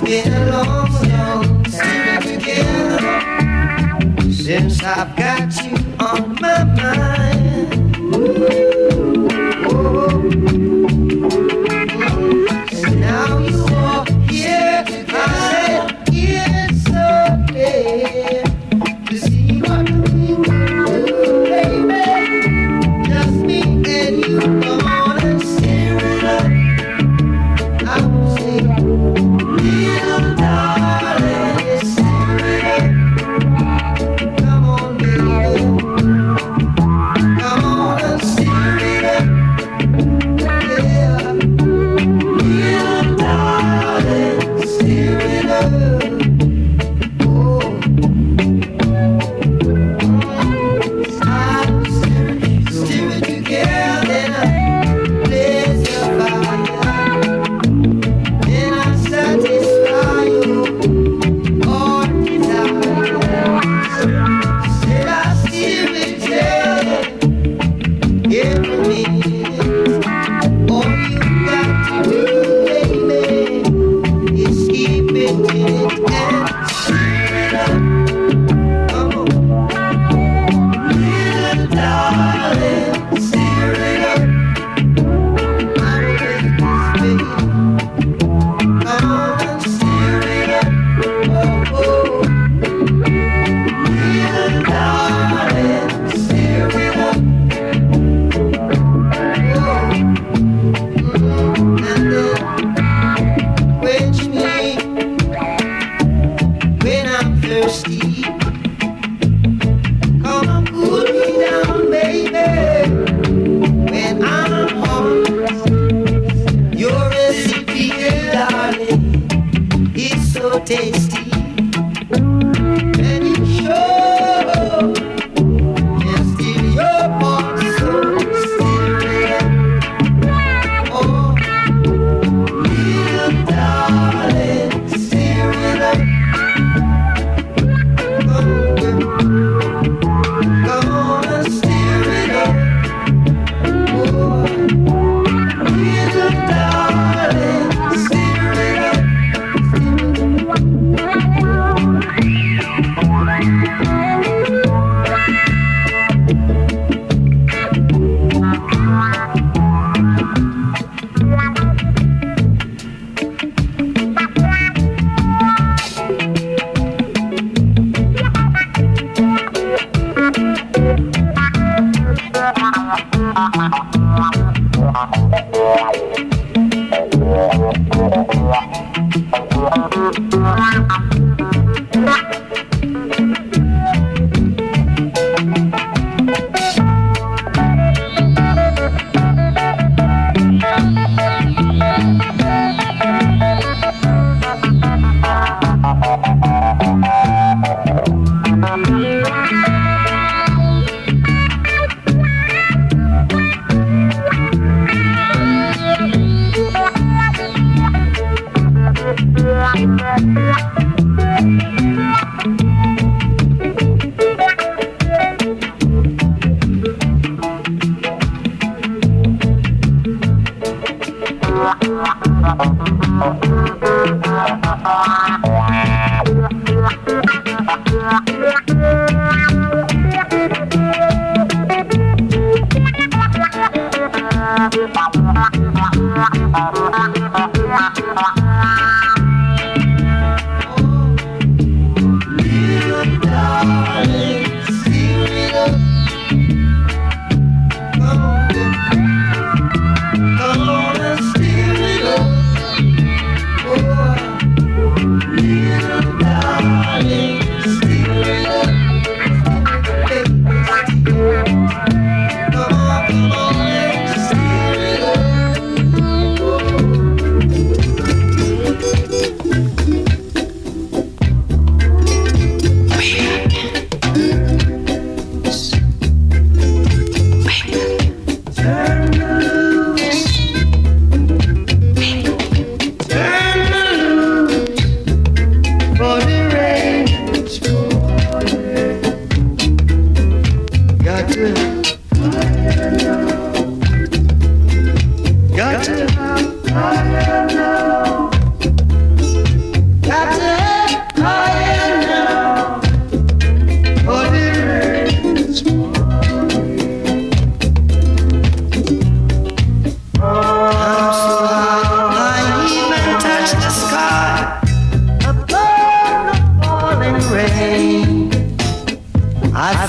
been a long, long time together since I've got you on my mind. And now you are here, I said it's okay to see what we can do, baby. Just me and you, come on and steer it up. I will say, little darling, steer it up. Come on, baby. Come on and steer it up. Yeah. Little darling, steer it up. Oh. I'll steer it together. Blaze your fire. Then I'll satisfy you all desires. Said I'll steer it, yeah, every minute. All you got to do, baby, is keep it in it and steer it up. Come on, little darling, steer it up. I'm waiting, baby. Come on and steer it up. Oh, oh. Little darling, steer it up. Oh. And then quench me when I'm thirsty. Come and cool me down, baby, when I'm hot. Your recipe, darling, is so tasty. And you show just in your heart, so steer it up. Oh, little darling, steer it up. Come on and steer it up. Oh, little darling, steer it up. Little darling, steer it up. Come on and steer it up. Oh, little darling, steer it up. Come on and steer it up.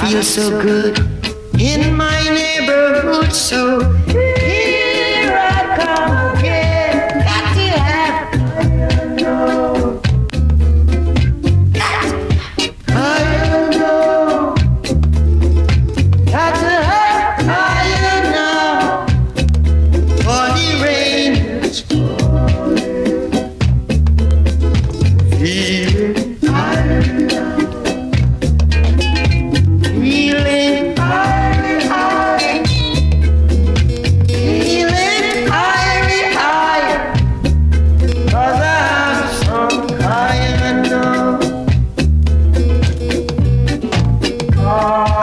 feel so good in my neighborhood, so here I come again. Got to have higher now. Got to have higher now. For the rain is falling. Feeling higher now. Feeling high, high. Feeling high, high. 'Cause I'm some higher now.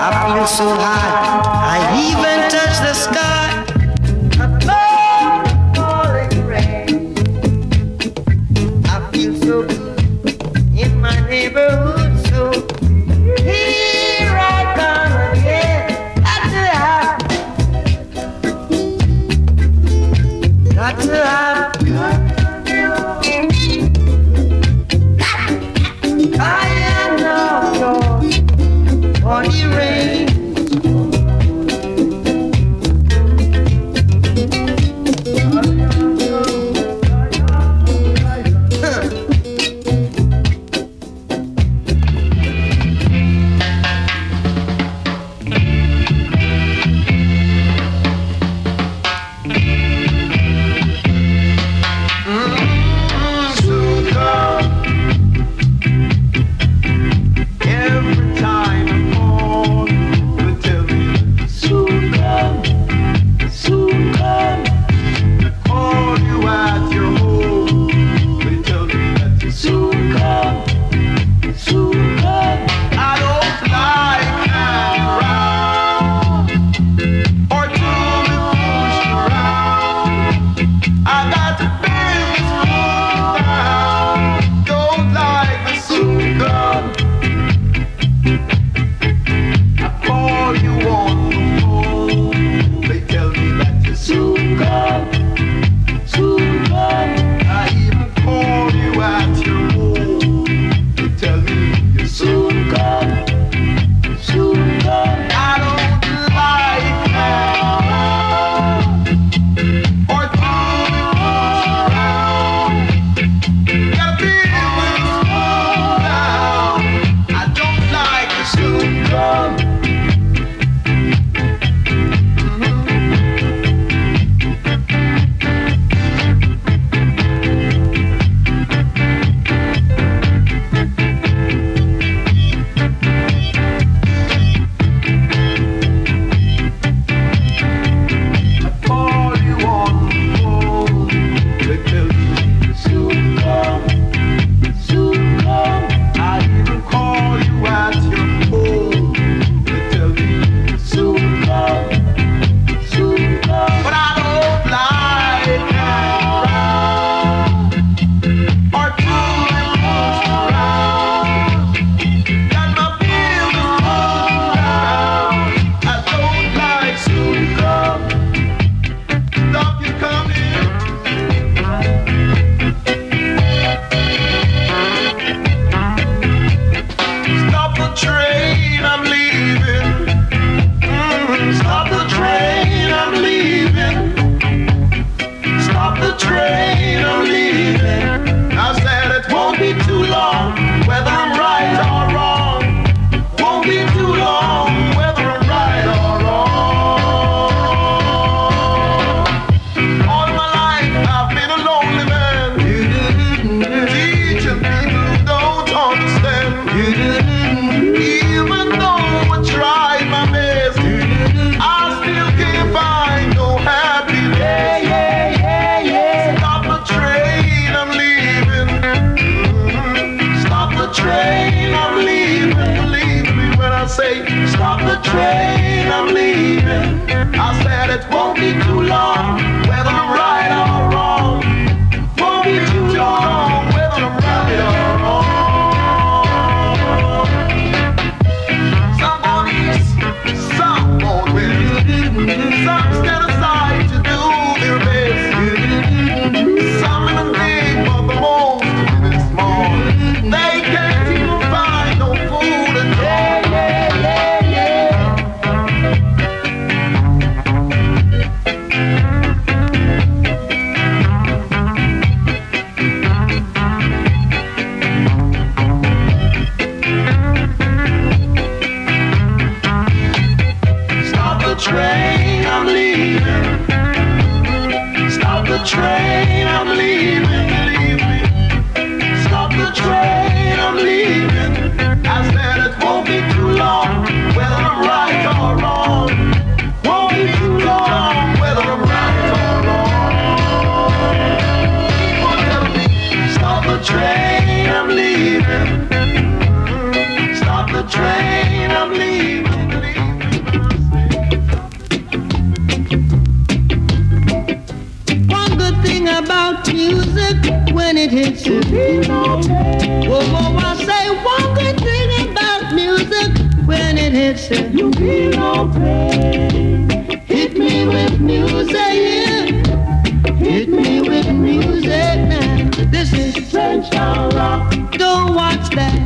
I feel so high, I even touch the sky. Above the falling rain. I feel so good in my neighborhood, so here I come again. Got to have higher now, for the rain. Every time I call, they tell me, soon come, soon come. Call you at your home, they tell me that you soon come, soon come. I don't like hanging around or to be pushed around. I got to bring this food down. Don't like the soon come. I call you on the phone. They tell me that you soon come, soon come. I even call you at your home. They tell me you soon come, soon come. I don't like that. Or to be pushed around. Gotta be with the slow down. I don't like the soon come. I call you on the phone. They tell me you soon come, soon come. I even call you at your home. They tell me you soon come, soon come. But I don't like hanging around or to be pushed around. Got my feelings pulled down. I don't like soon come. Stop you coming. Stop the train, I'm leaving. Stop the train, I'm leaving. Stop the train, I'm leaving. I said it won't be too long, whether I'm right or wrong. Won't be too long, whether I'm right or wrong. All my life I've been a lonely man, teaching people who don't understand. Even though I tried my best, I still can't find no happiness. Stop the train, I'm leaving. Stop the train, I'm leaving. Believe me when I say, stop the train, I'm leaving. I said it won't be too long, whether I'm right or wrong. Won't be too long, whether I'm right or wrong. Some on east, some on west. Some stand aside to do their best. Some in the name of the most small. They can't even find no food and said, you feel no pain. Hit me with music. Hit me with music now. This is Trenchtown Rock. Don't watch that.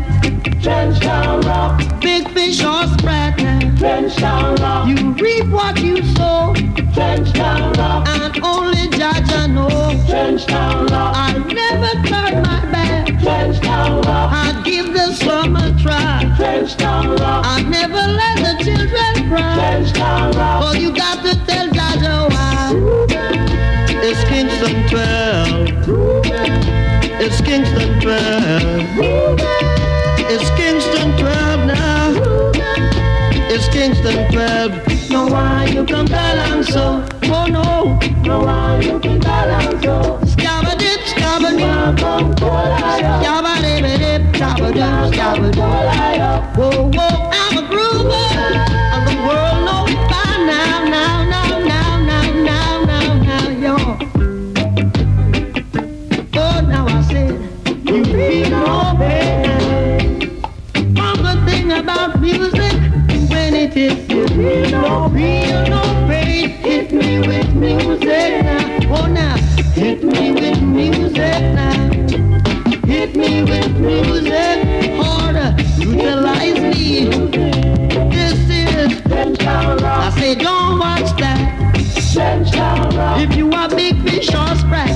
Trenchtown Rock. Big fish or sprat now. Trenchtown Rock. You reap what you sow. Trenchtown Rock. And only Judge I know. Trenchtown Rock. I never turn my back. Trenchtown Rock. I give the slum a try. Trenchtown Rock. I never let the children cry. Trenchtown Rock. Oh, you got to tell Judge why. It's Kingston 12. It's Kingston 12. It's Kingston 12 now. It's Kingston 12. No, why you come down so? Oh no. No, why you come down so? Scabba-dip, scabba-dip. Scabba-dip-dip, scabba-dip, scabba-dip. Whoa, whoa, I'm a groover. And the world knows by now, yo. Oh, now I said, you feel no pain. One good thing about music, when it is you feel no pain. Hit me with music now. Oh, now, hit me with music now. Hit me with music harder. Utilize me. This is I say, don't watch that. If you are big fish or sprat,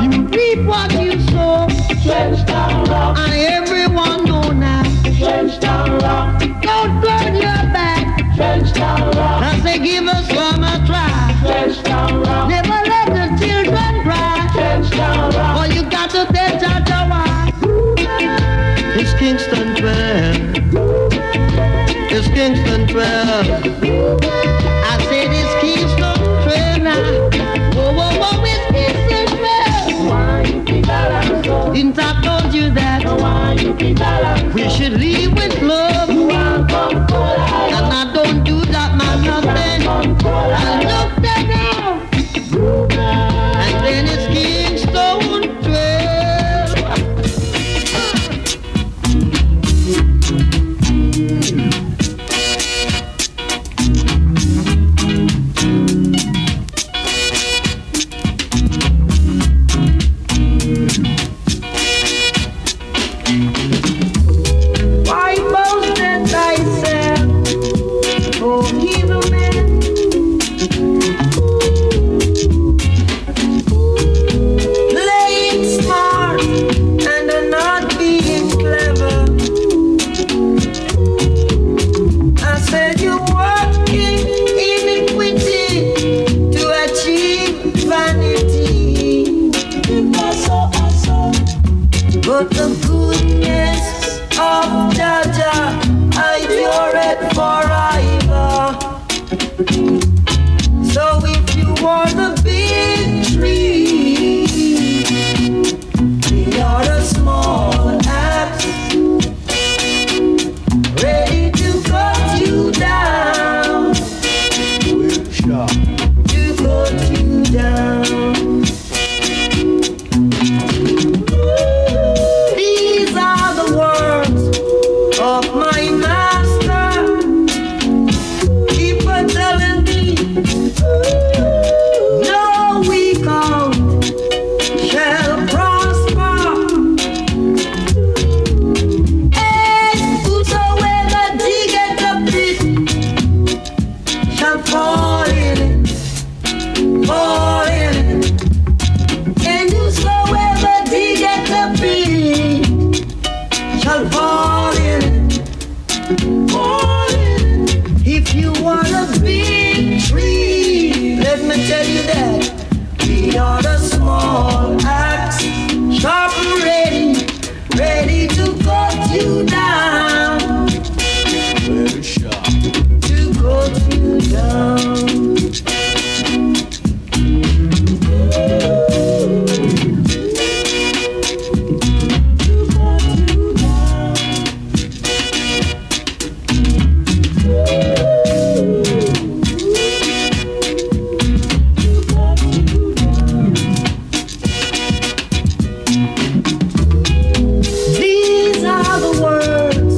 you reap what you sow. And everyone know now. Don't burn your back. I say, give us some a try. Never let the children cry. Oh, you got to tell Jaja why. It's Kingston 12. It's Kingston 12. I said it's Kingston 12 now. Whoa, whoa, whoa, it's Kingston 12. Didn't I told you that? We should leave with love. And I don't do that, man, nothing. I look that now. And then it's Kingston 12. But the goodness of Jaja, I adore it forever. So if you want the big tree, we are the small axe, ready to cut you down, to cut you down. Of my master, keep on telling me, no weak out shall prosper. And whosoever diggeth the pit shall fall in it, fall in it. And whosoever diggeth the pit shall fall in it. If you want a big tree, let me tell you that we are the small axe, sharp and ready, ready to cut you down, very sharp, to cut you down. These are the words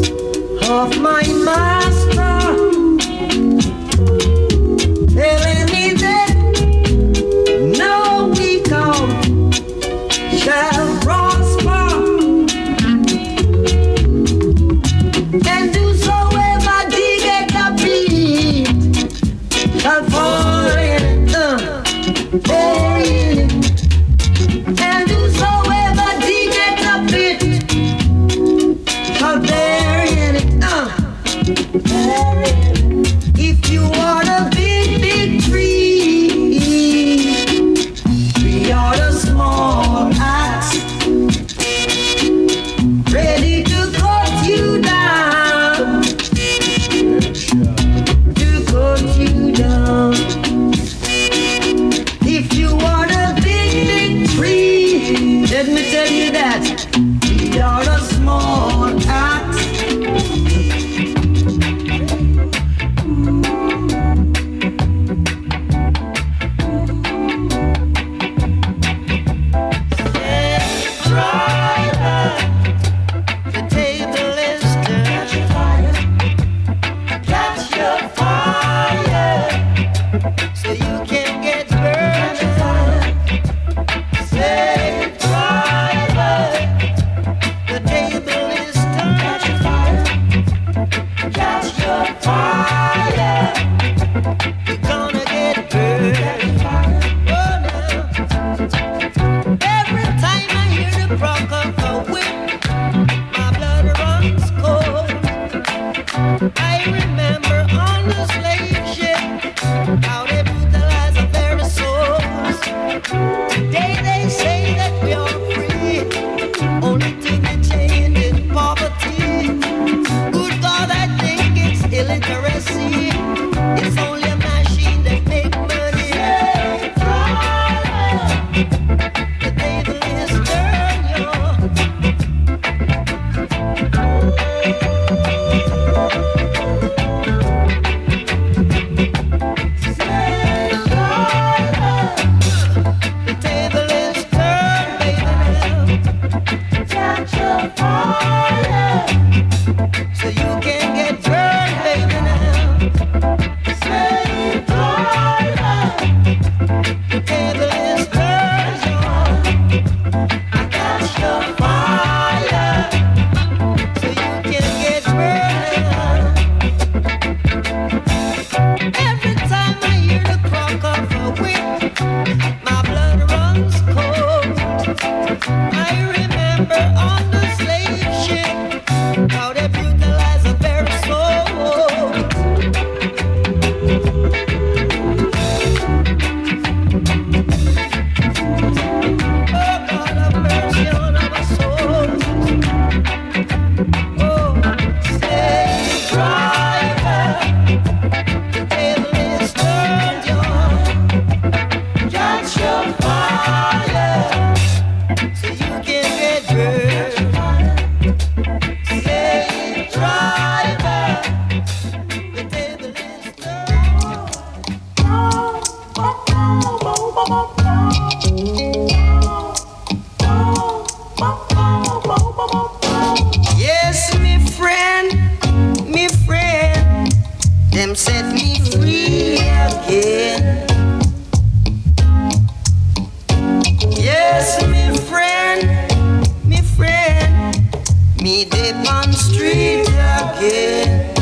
Me dip on street again.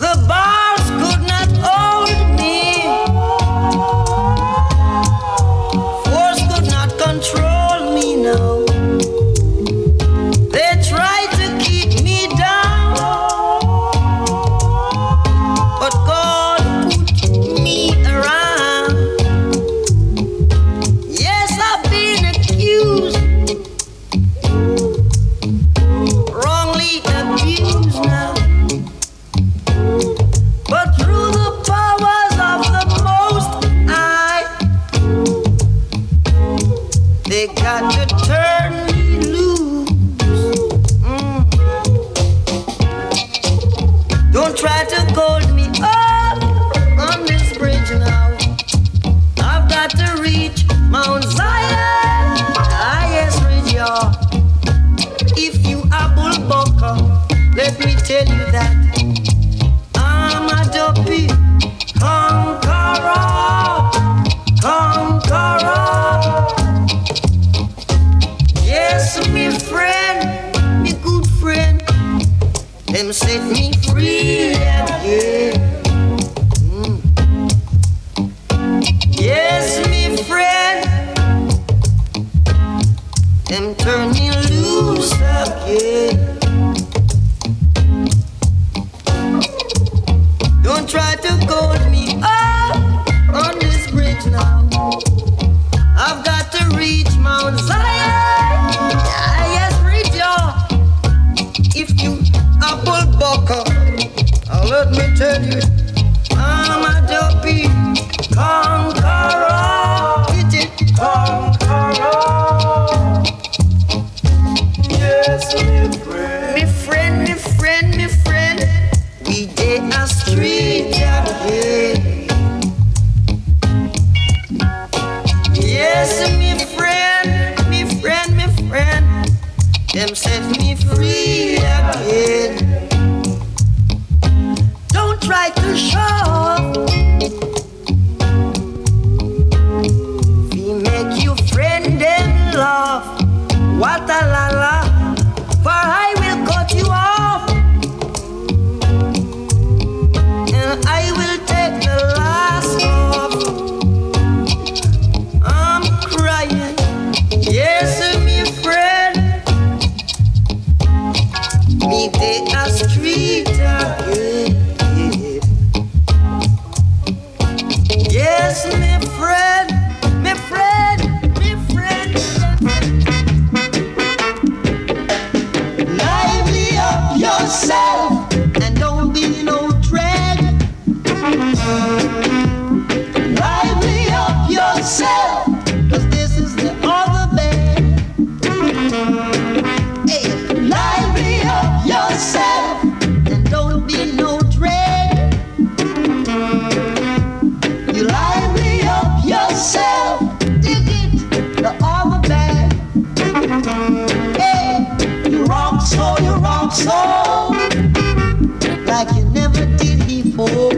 The bars could not hold me. Force could not control me now. They tried to keep me down, but God put me around. Yes, I've been accused, wrongly abused now. But through the powers of the Most High, they got to turn me loose. Don't try to hold me up on this bridge now. I've got to reach Mount Zion. Ah, yes, reach y'all. If you are bullbucker, let me tell you that I'm a dopey conqueror, conqueror. Yes, me friend, me good friend, them set me free again. Yes, me friend, them turn me loose again. Don't try to hold me up on this bridge now. I've got to reach Mount Zion. Ah, yes, reach y'all. If you apple bucker, let me tell you, I'm a dopey conqueror. Hit it, conqueror. Yes, me friend. Me friend, me friend, me friend. We did a street again. Yes, me friend, me friend, me friend. Them set me free again. Don't try to show. We make you friend and love. What a la la. For I will cut you off. And I will take the last off. I'm crying. Yes, me friend. Me take a street again. Yes, me friend, me friend, me friend. Lively up yourself and don't be no dread. Lively up yourself, 'cause this is the other bed. Hey, lively up yourself and don't be no dread. You lively up yourself, dig it, the other bed. Hey, you rock so, like you never did before.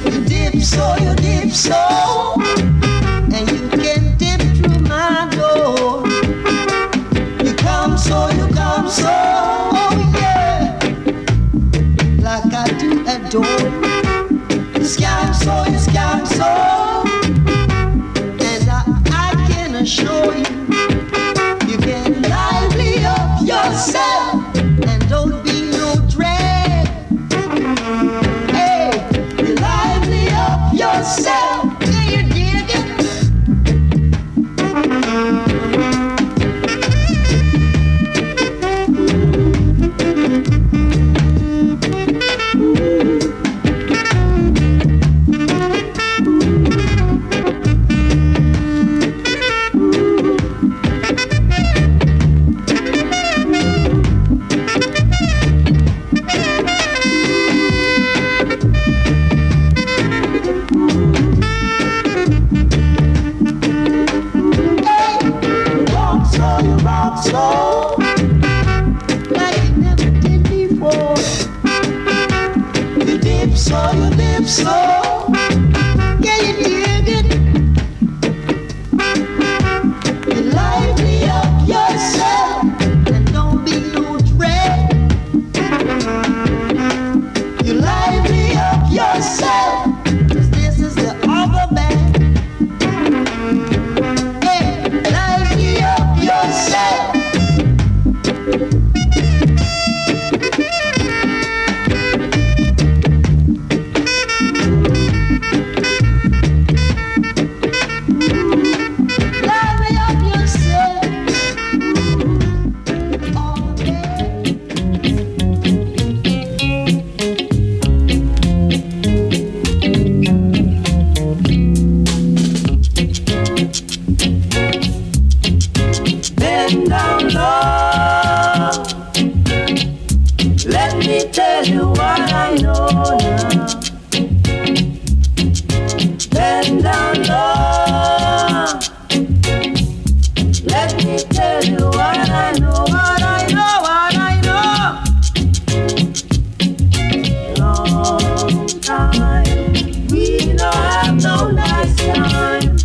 You dip so, and you can dip through my door. You come so, oh yeah, like I do adore. You scam so, and I can assure you, you can lively up yourself and don't be no dread. Hey, you lively up yourself. Do you dig it? So, like you never did before. You dip so, yeah, you dig it. You lively up yourself down low. Let me tell you what I know now. Bend down low. Let me tell you what I know, what I know, what I know. Long time, we don't have no nice time.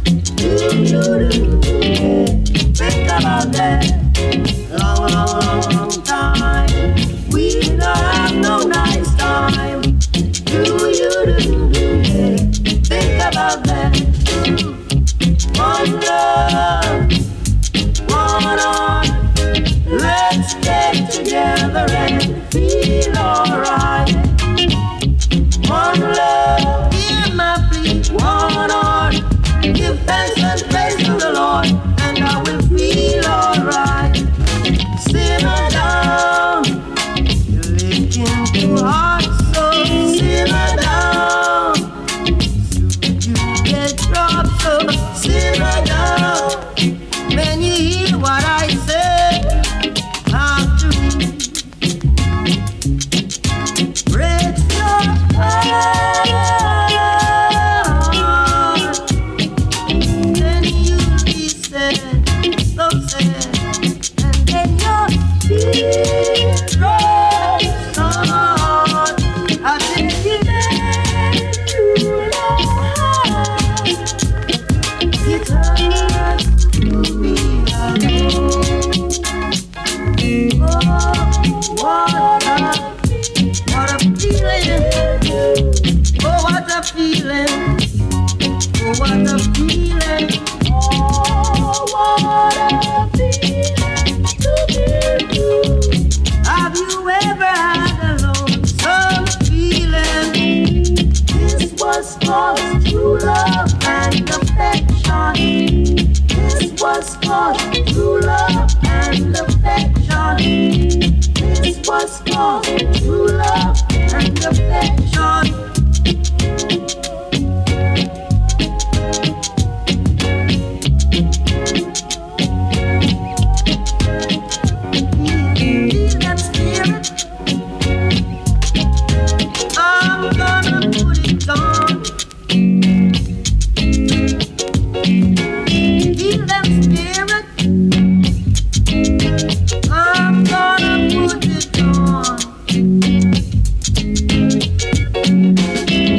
Think about that. Long, long, long time, we don't have no nice time. Think about that. One love, one heart. Let's stay together and feel alright. One love, hear my plea. One heart, give thanks and praise to the Lord, and I will feel alright. Simmer down, you're licking too hard, so simmer down. Soon you get dropped, so simmer down. When you hear what I say, after me, breaks your heart. Then you'll be sad, so sad, and then your tears roll on. I think you know it hurts to be alone. Oh, what a feeling! Oh, what a feeling! Oh, what a feeling! Oh, what a feeling to be you. Have you ever had a lonesome feeling? This was called true love and affection. This was called true love and affection. This was called true love and affection. Feel that spirit. I'm gonna put it on. Feel that spirit. I'm gonna put it on.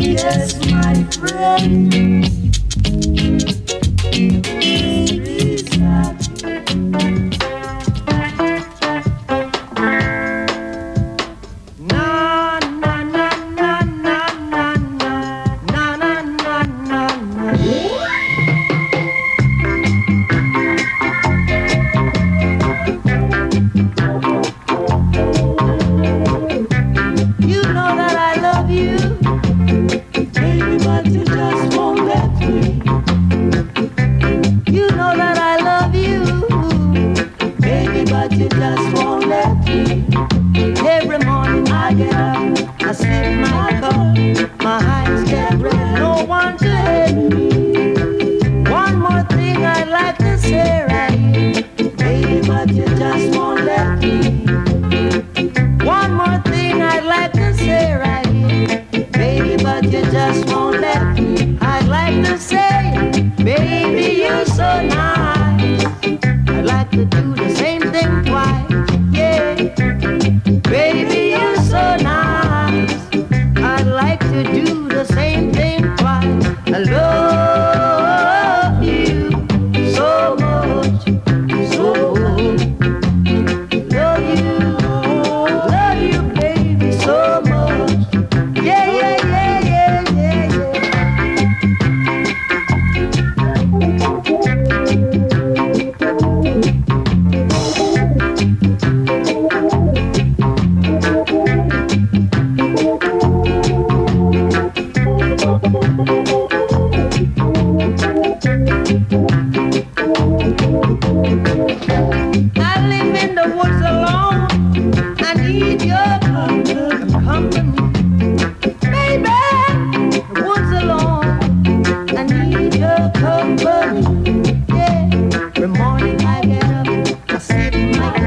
Yes, my friend. Please have na na na na na na na na na na na. You know that I love you, baby, but you just won't let me. You know that I love you, baby, but you just won't let me. Every morning I get up, I sip my cup, my eyes get red, no one to help me. One more thing I'd like to say right here, baby, but you just won't let me. One more thing I'd like to say right here, baby, but you just won't let me. I'd like to say, baby, you're so nice. I'd like to do the same thing twice, yeah. Baby, you're so nice. I'd like to do the same thing twice. I love you so much, so much. Love you, baby, so much. Yeah, yeah, yeah, yeah, yeah, I live in the woods alone. I need your company. Baby, the woods alone. I need your company. Yeah. Every morning I get up, I sip my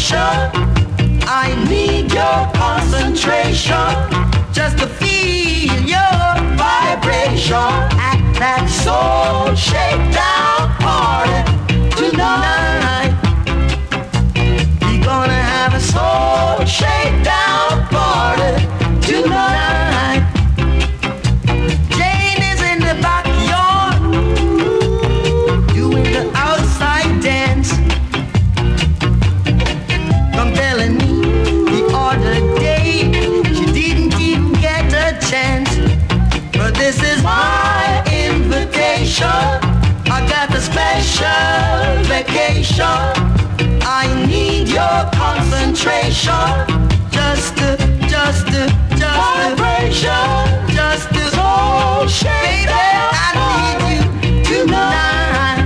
station. I need your concentration just to feel your vibration at that soul shakedown party tonight. We're gonna have a soul shakedown party tonight. Jane is in the backyard doing the outside dance. Come telling me the other day she didn't even get a chance. But this is my invitation. I got a special vacation. I need your concentration. Just vibration. Just to soul shake. I need you tonight.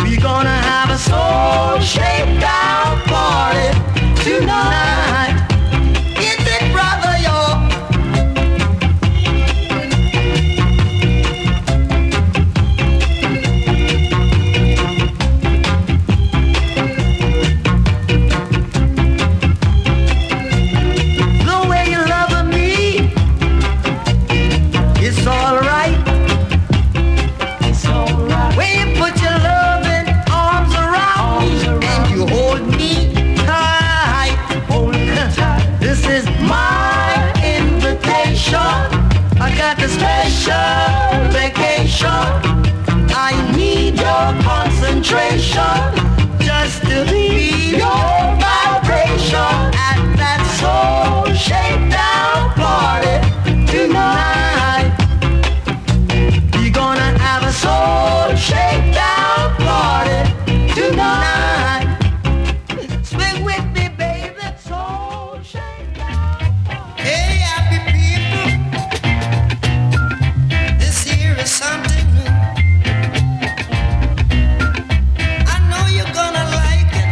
We're gonna have a soul shakedown party tonight. Is it, brother, y'all? The way you love me, it's alright. It's alright. When you put your loving arms around me and you hold me tight. This is my invitation. I got a special vacation. I need your concentration just to feel your vibration at that soul shakedown party tonight. We're gonna have a soul shakedown party tonight. Swing with me, baby, soul shakedown. Hey, happy people, this here is something new. I know you're gonna like it.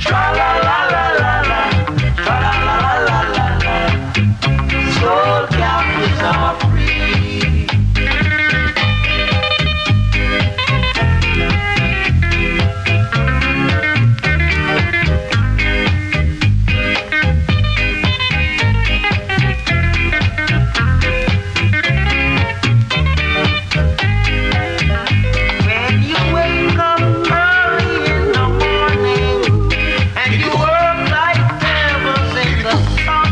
Tra la la la la la, tra la la la la la la. Soul captives are free. When you wake up early in the morning and you work like devils in the sun,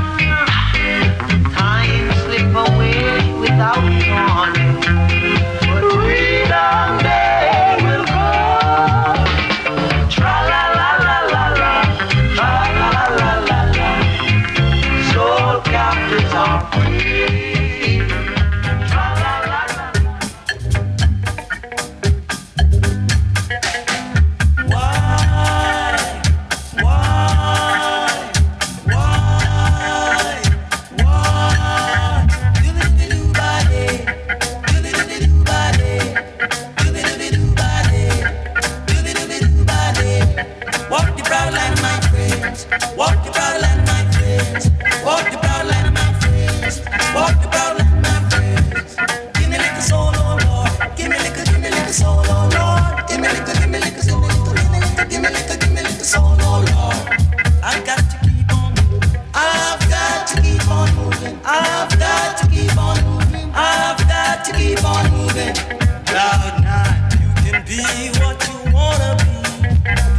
time slip away without warning, but freedom day will come. Tra la la la la la, tra la la la la la. Soul captives are free. Tra la la la. Walk the proud land, my friends. Walk the proud land, my friends. Walk the proud land, my friends. Walk the proud land, my friends. Give me like a soul, oh Lord. Give me like a soul, oh Lord. Give me like a, give me like a, give me like a, give me like a, give me like a, give me like a soul, oh Lord. I've got to keep on moving. I've got to keep on moving. I've got to keep on moving. I've got to keep on moving. Cloud nine, you can be what you wanna be.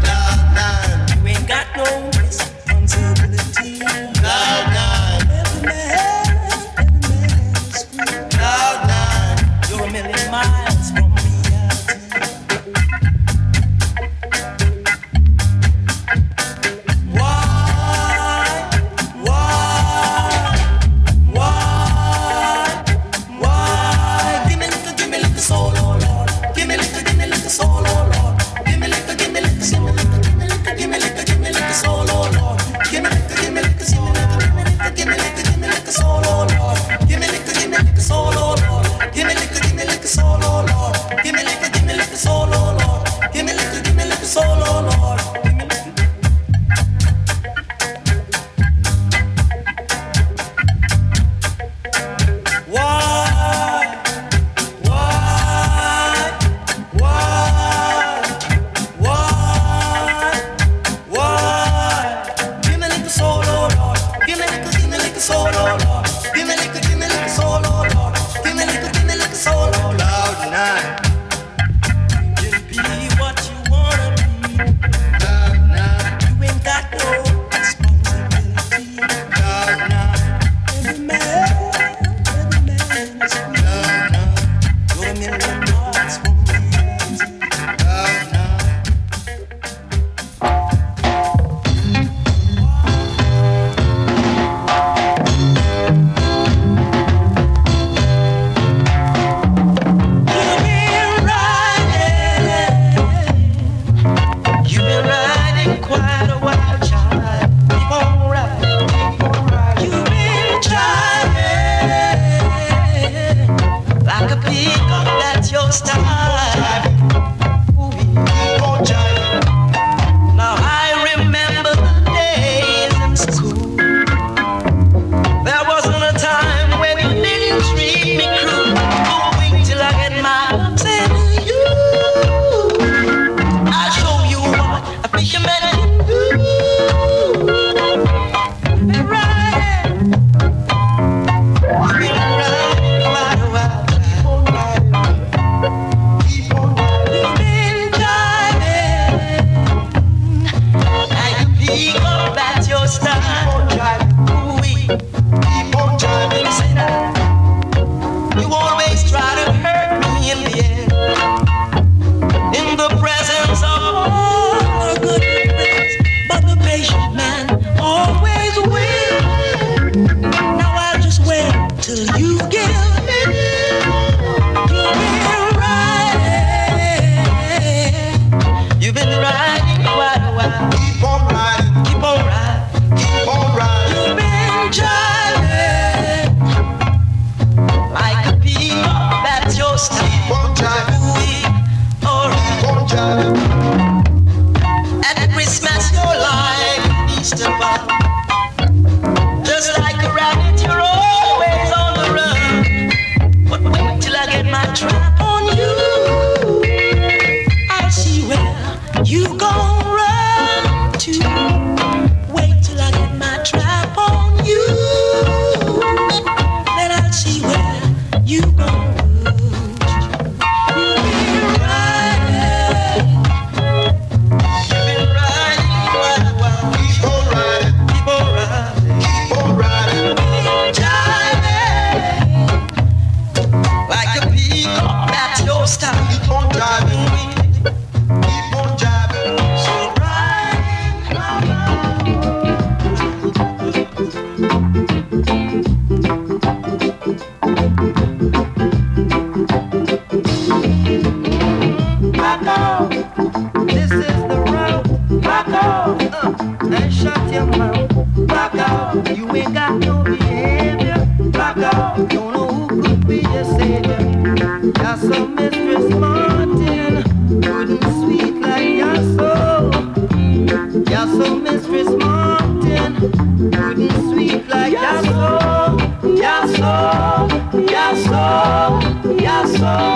Cloud nine, you ain't got no responsibility. Cloud nine, every man is free. Cloud nine, you're a million miles from reality. Why? Give me like a soul, oh Lord. Give me like a soul, oh Lord. Give me like a, give me like a soul, give me like a, give me like a, give me like a soul, oh Lord. Give me like a, give me like a soul, give me like a, give me like a soul, oh Lord. Give me like a, give me like a soul, oh Lord. Give me like a, give me like a soul, oh Lord. Give me like a, give me like a soul, oh Lord. Give me like a, give me like a soul, oh Lord. Give me like a Why? Give me like a soul, oh Lord. Give me like a, give me like a soul, oh Lord. Give me like a, give me like a soul, oh Lord. Give me like a, give me like a soul, oh Lord. Cloud nine. You can be what you wanna be. You gon' run to wait till I get my trap on you. Then I'll see where you gon' You've been riding quite a while. Keep on riding, keep on riding, keep on riding. Jiving like a peacock, that's your style. Keep on driving. This is the road. Back off, and shut your mouth. Back off, you ain't got no behavior. Back off, don't know who could be your savior. You're so Mistress Martin, good and sweet like your soul. You're so Mistress Martin, good and sweet like your soul. Your soul, your soul, your soul.